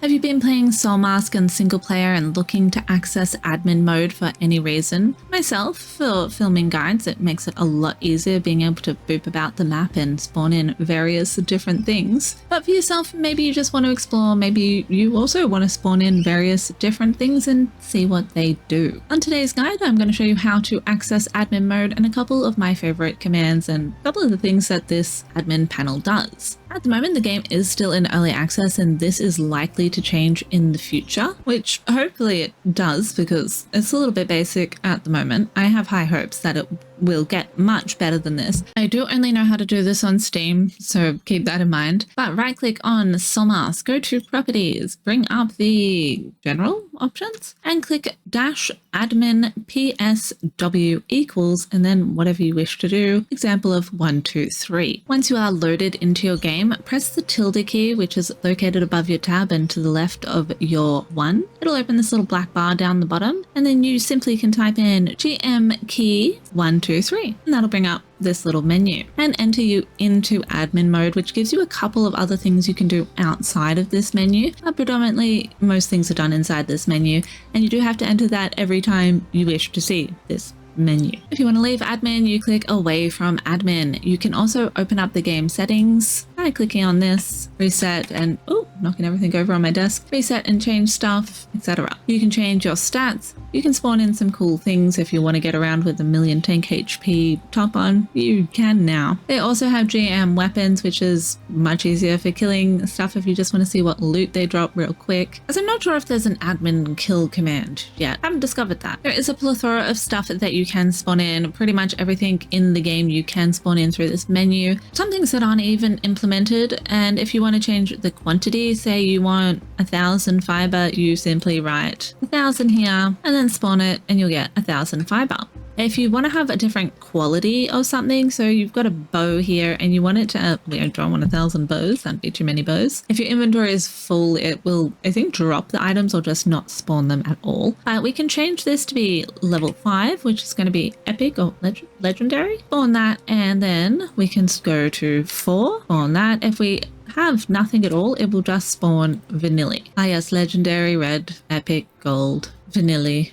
Have you been playing Soulmask in single player and looking to access admin mode for any reason? Myself, for filming guides, it makes it a lot easier being able to boop about the map and spawn in various different things. But for yourself, maybe you just want to explore, maybe you also want to spawn in various different things and see what they do. On today's guide, I'm going to show you how to access admin mode and a couple of my favorite commands and a couple of the things that this admin panel does. At the moment, the game is still in early access and this is likely to change in the future, which hopefully it does because it's a little bit basic at the moment. I have high hopes that it will get much better than this. I do only know how to do this on Steam, so keep that in mind. But right click on Soulmask, go to properties, bring up the general options and click -admin PSW equals and then whatever you wish to do, example of 1, 2, 3. Once you are loaded into your game, press the tilde key, which is located above your tab and to the left of your 1. It'll open this little black bar down the bottom and then you simply can type in GM key 1, 2, 3 and that'll bring up this little menu and enter you into admin mode, which gives you a couple of other things you can do outside of this menu. But predominantly most things are done inside this menu and you do have to enter that every time you wish to see this menu. If you want to leave admin, you click away from admin. You can also open up the game settings by clicking on this, reset and knocking everything over on my desk, reset and change stuff, etc. You can change your stats. You can spawn in some cool things if you want to get around with a million tank HP top on. You can now. They also have GM weapons, which is much easier for killing stuff if you just want to see what loot they drop real quick. As I'm not sure if there's an admin kill command yet. I haven't discovered that. There is a plethora of stuff that you can spawn in. Pretty much everything in the game you can spawn in through this menu. Some things that aren't even implemented, and if you want to change the quantity, say you want 1,000 fiber, you simply write 1,000 here and then spawn it and you'll get 1,000 fiber. If you want to have a different quality of something, so you've got a bow here and you want it to, we don't want 1,000 bows, that'd be too many bows. If your inventory is full, it will, I think, drop the items or just not spawn them at all. We can change this to be level 5, which is going to be epic or legendary. Spawn that and then we can go to 4, spawn that. If we have nothing at all, it will just spawn vanilla. Yes, legendary, red, epic, gold, vanilla.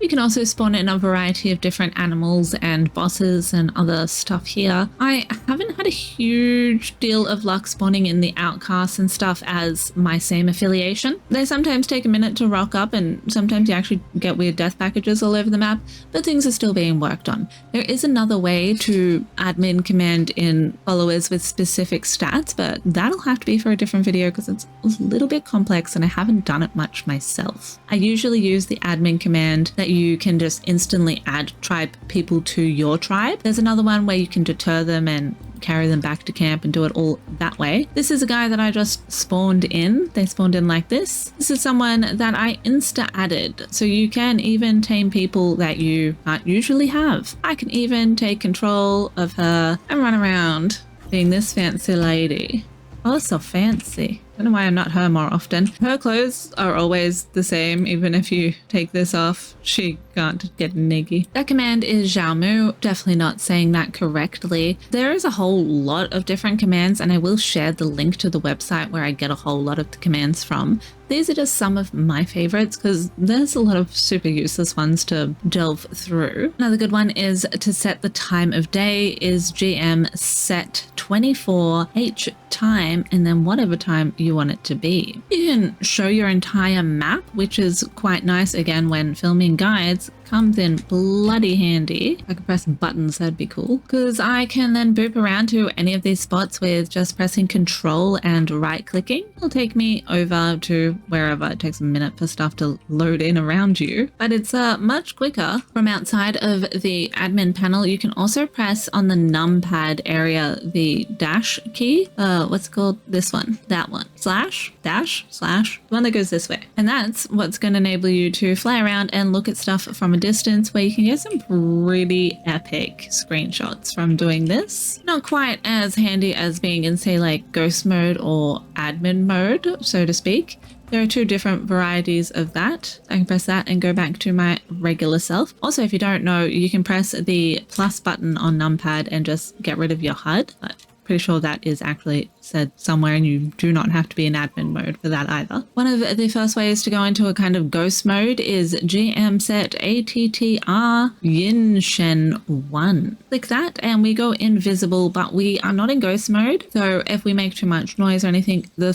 You can also spawn in a variety of different animals and bosses and other stuff here. I haven't had a huge deal of luck spawning in the outcasts and stuff as my same affiliation. They sometimes take a minute to rock up and sometimes you actually get weird death packages all over the map, but things are still being worked on. There is another way to admin command in followers with specific stats, but that'll have to be for a different video because it's a little bit complex and I haven't done it much myself. I usually use the admin command that you can just instantly add tribe people to your tribe. There's another one where you can deter them and carry them back to camp and do it all that way. This is a guy that I just spawned in. They spawned in like this. This is someone that I insta added. So you can even tame people that you can't usually have. I can even take control of her and run around being this fancy lady. Oh, that's so fancy. I don't know why I'm not her more often. Her clothes are always the same, even if you take this off, she can't get niggy. That command is Xiaomu, definitely not saying that correctly. There is a whole lot of different commands and I will share the link to the website where I get a whole lot of the commands from. These are just some of my favorites because there's a lot of super useless ones to delve through. Another good one is to set the time of day is GM set 24H time and then whatever time you want it to be. You can show your entire map, which is quite nice again when filming guides. Comes in bloody handy. I could press buttons, that'd be cool. Because I can then boop around to any of these spots with just pressing control and right clicking. It'll take me over to wherever. It takes a minute for stuff to load in around you. But it's much quicker. From outside of the admin panel, you can also press on the numpad area the dash key. What's it called? This one. That one. Slash, dash, slash. The one that goes this way. And that's what's going to enable you to fly around and look at stuff from a distance where you can get some pretty epic screenshots from doing this. Not quite as handy as being in, say, like ghost mode or admin mode, so to speak. There are two different varieties of that. I can press that and go back to my regular self. Also, if you don't know, you can press the plus button on numpad and just get rid of your HUD. But pretty sure that is actually said somewhere, and you do not have to be in admin mode for that either. One of the first ways to go into a kind of ghost mode is GM set ATTR Yin Shen 1. Click that and we go invisible, but we are not in ghost mode. So if we make too much noise or anything, the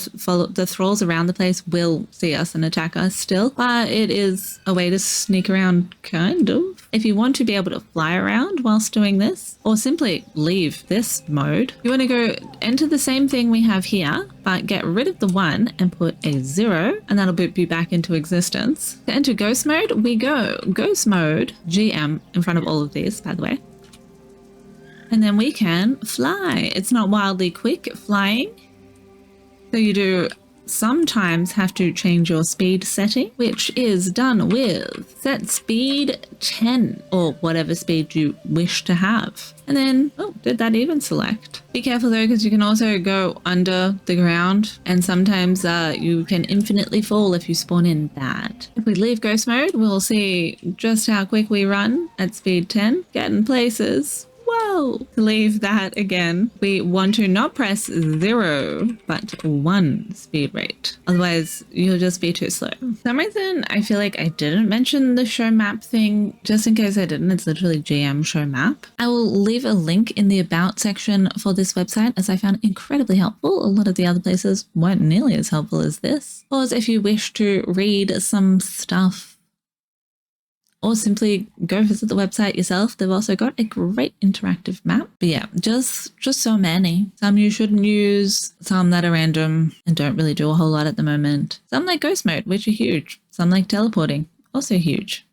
thralls around the place will see us and attack us still. But it is a way to sneak around, kind of. If you want to be able to fly around whilst doing this, or simply leave this mode, you want to go enter the same thing we have here, but get rid of the 1 and put a 0, and that'll boot you back into existence. To enter ghost mode, we go ghost mode, GM, in front of all of these, by the way. And then we can fly. It's not wildly quick flying. So you do sometimes have to change your speed setting, which is done with set speed 10 or whatever speed you wish to have. And then, oh, did that even select? Be careful though, because you can also go under the ground, and sometimes you can infinitely fall if you spawn in that. If we leave ghost mode, we'll see just how quick we run at speed 10, getting places. Whoa! To leave that again, we want to not press 0, but 1 speed rate. Otherwise, you'll just be too slow. For some reason, I feel like I didn't mention the show map thing. Just in case I didn't, it's literally GM show map. I will leave a link in the about section for this website, as I found it incredibly helpful. A lot of the other places weren't nearly as helpful as this. Or if you wish to read some stuff, or simply go visit the website yourself. They've also got a great interactive map. But yeah, just so many. Some you shouldn't use, some that are random and don't really do a whole lot at the moment. Some like ghost mode, which are huge. Some like teleporting, also huge.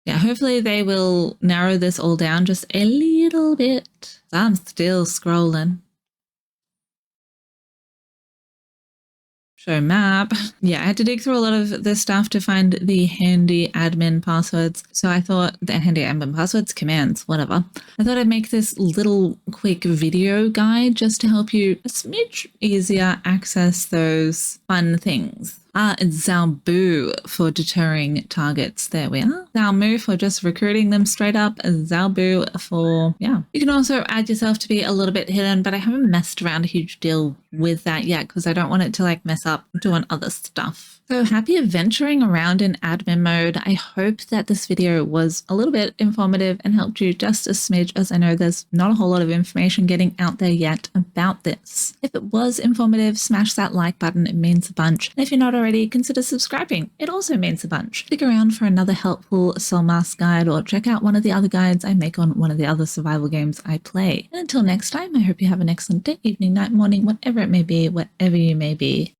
Yeah, hopefully they will narrow this all down just a little bit. I'm still scrolling. Show map. Yeah, I had to dig through a lot of this stuff to find the handy admin passwords. So I thought the handy admin passwords, commands, whatever. I thought I'd make this little quick video guide just to help you a smidge easier access those fun things. It's Zalbu for deterring targets. There we are. Zalmu for just recruiting them straight up. Zalbu for, yeah. You can also add yourself to be a little bit hidden, but I haven't messed around a huge deal with that yet because I don't want it to like mess up doing other stuff. So happy adventuring around in admin mode. I hope that this video was a little bit informative and helped you just a smidge, as I know there's not a whole lot of information getting out there yet about this. If it was informative, smash that like button. It means a bunch. And if you're not already, consider subscribing. It also means a bunch. Stick around for another helpful Soulmask guide, or check out one of the other guides I make on one of the other survival games I play. And until next time, I hope you have an excellent day, evening, night, morning, whatever it may be, wherever you may be.